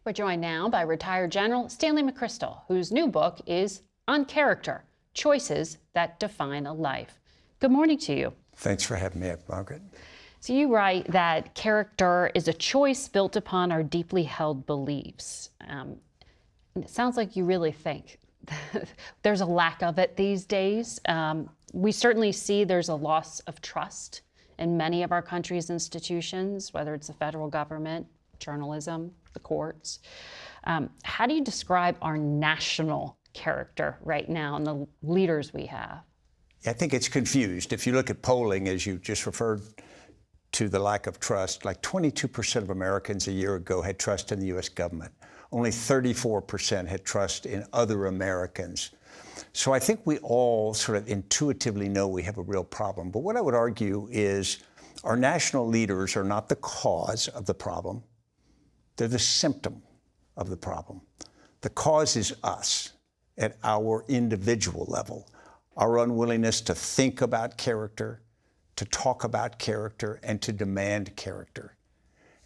We're joined now by retired General Stanley McChrystal, whose new book is On Character, Choices That Define a Life. Good morning to you. Thanks for having me up, Margaret. So you write that character is a choice built upon our deeply held beliefs. And it sounds like you really think there's a lack of it these days. We certainly see there's a loss of trust in many of our country's institutions, whether it's the federal government, journalism, the courts. How do you describe our national character right now and the leaders we have? I think it's confused. If you look at polling, as you just referred to the lack of trust, like 22% of Americans a year ago had trust in the U.S. government. Only 34% had trust in other Americans. So I think we all sort of intuitively know we have a real problem. But what I would argue is our national leaders are not the cause of the problem. They're the symptom of the problem. The cause is us at our individual level, our unwillingness to think about character, to talk about character, and to demand character.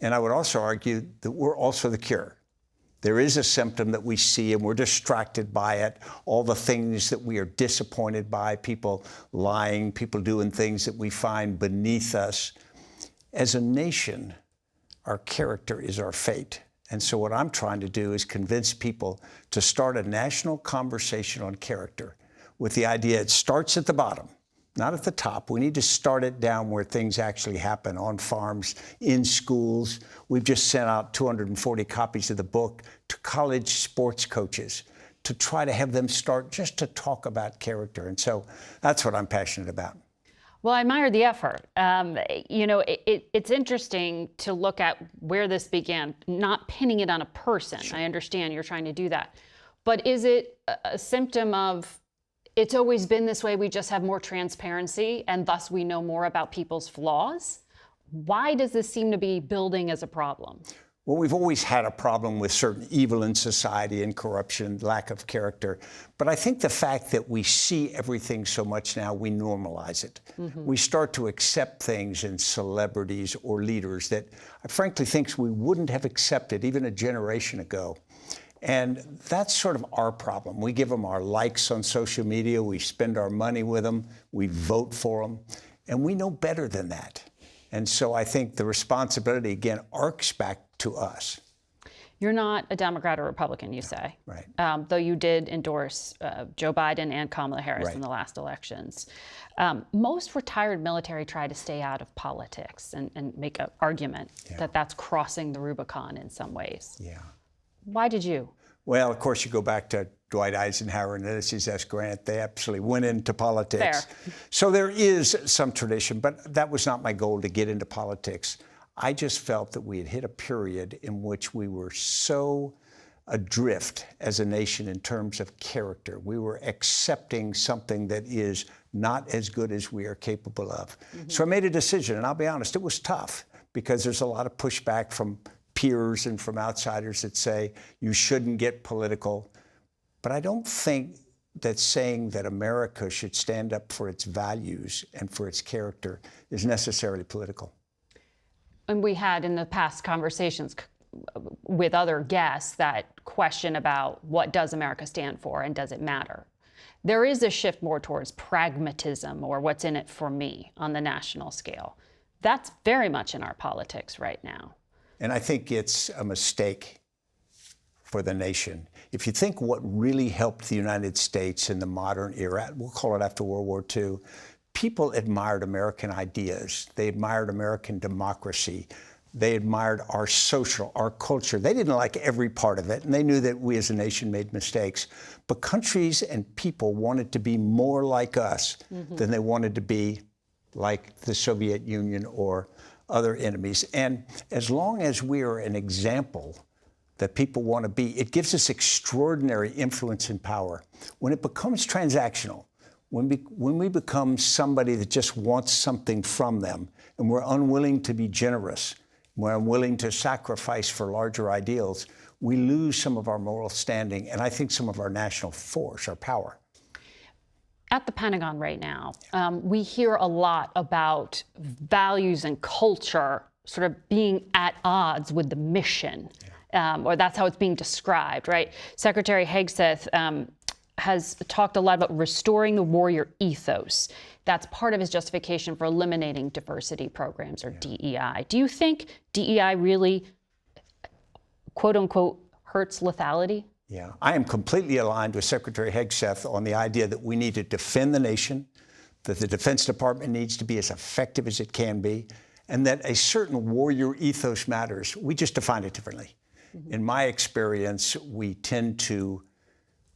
And I would also argue that we're also the cure. There is a symptom that we see and we're distracted by it, all the things that we are disappointed by, people lying, people doing things that we find beneath us. As a nation, our character is our fate. And so what I'm trying to do is convince people to start a national conversation on character with the idea it starts at the bottom, not at the top. We need to start it down where things actually happen, on farms, in schools. We've just sent out 240 copies of the book to college sports coaches to try to have them start just to talk about character. And so that's what I'm passionate about. Well, I admire the effort. It's interesting to look at where this began, not pinning it on a person. Sure. I understand you're trying to do that. But is it a symptom of it's always been this way, we just have more transparency, and thus we know more about people's flaws? Why does this seem to be building as a problem? Well, we've always had a problem with certain evil in society and corruption, lack of character. But I think the fact that we see everything so much now, we normalize it. Mm-hmm. We start to accept things in celebrities or leaders that I frankly think we wouldn't have accepted even a generation ago. And that's sort of our problem. We give them our likes on social media, we spend our money with them, we vote for them, and we know better than that. And so I think the responsibility, again, arcs back to us. You're not a Democrat or Republican, you say. Right. Though you did endorse Joe Biden and Kamala Harris right. in the last elections. Most retired military try to stay out of politics and make an argument that that's crossing the Rubicon in some ways. Yeah. Why did you? Well, of course, you go back to Dwight Eisenhower and Ulysses S. Grant. They absolutely went into politics. Fair. So there is some tradition, but that was not my goal to get into politics. I just felt that we had hit a period in which we were so adrift as a nation in terms of character. We were accepting something that is not as good as we are capable of. Mm-hmm. So I made a decision, and I'll be honest, it was tough because there's a lot of pushback from peers and from outsiders that say you shouldn't get political. But I don't think that saying that America should stand up for its values and for its character is necessarily political. And we had in the past conversations with other guests that question about what does America stand for and does it matter? There is a shift more towards pragmatism or what's in it for me on the national scale. That's very much in our politics right now. And I think it's a mistake for the nation. If you think what really helped the United States in the modern era, we'll call it after World War II, people admired American ideas. They admired American democracy. They admired our our culture. They didn't like every part of it, and they knew that we as a nation made mistakes. But countries and people wanted to be more like us than they wanted to be like the Soviet Union or other enemies. And as long as we are an example that people want to be, it gives us extraordinary influence and power. When it becomes transactional, when we become somebody that just wants something from them, and we're unwilling to be generous, we're unwilling to sacrifice for larger ideals, we lose some of our moral standing, and I think some of our national force, our power. At the Pentagon right now, we hear a lot about values and culture sort of being at odds with the mission. or that's how it's being described, right? Secretary Hegseth has talked a lot about restoring the warrior ethos. That's part of his justification for eliminating diversity programs, or DEI. Do you think DEI really, quote unquote, hurts lethality? Yeah, I am completely aligned with Secretary Hegseth on the idea that we need to defend the nation, that the Defense Department needs to be as effective as it can be, and that a certain warrior ethos matters. We just define it differently. In my experience, we tend to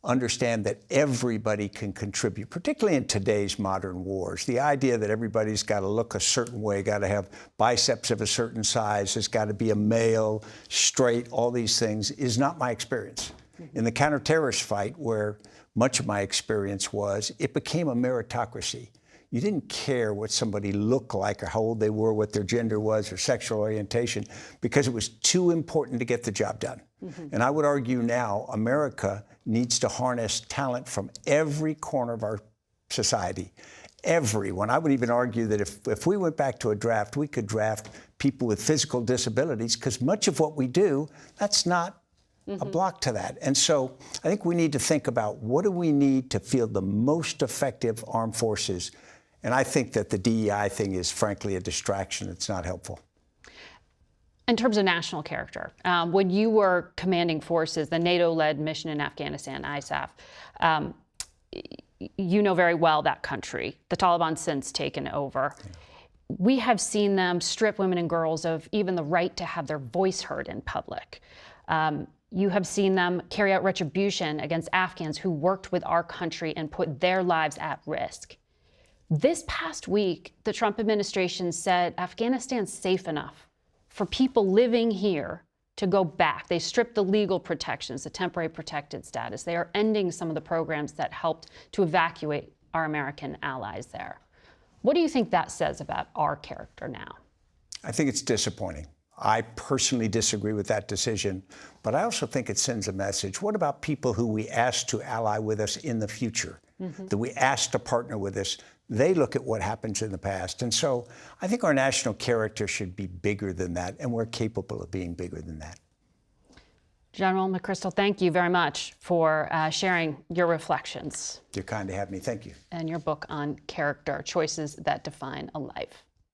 understand that everybody can contribute, particularly in today's modern wars. The idea that everybody's got to look a certain way, got to have biceps of a certain size, has got to be a male, straight, all these things is not my experience. In the counterterrorist fight, where much of my experience was, it became a meritocracy. You didn't care what somebody looked like or how old they were, what their gender was or sexual orientation, because it was too important to get the job done. And I would argue now America needs to harness talent from every corner of our society. Everyone. I would even argue that if we went back to a draft, we could draft people with physical disabilities, because much of what we do, that's not a block to that. And so I think we need to think about, what do we need to field the most effective armed forces? And I think that the DEI thing is, frankly, a distraction. It's not helpful. In terms of national character, when you were commanding forces, the NATO-led mission in Afghanistan, ISAF, you know very well that country. The Taliban since taken over. We have seen them strip women and girls of even the right to have their voice heard in public. You have seen them carry out retribution against Afghans who worked with our country and put their lives at risk. This past week, the Trump administration said Afghanistan's safe enough for people living here to go back. They stripped the legal protections, the temporary protected status. They are ending some of the programs that helped to evacuate our American allies there. What do you think that says about our character now? I think it's disappointing. I personally disagree with that decision, but I also think it sends a message. What about people who we ask to ally with us in the future, that we ask to partner with us? They look at what happens in the past. And so I think our national character should be bigger than that, and we're capable of being bigger than that. General McChrystal, thank you very much for sharing your reflections. You're kind to have me. Thank you. And your book on character, Choices That Define a Life.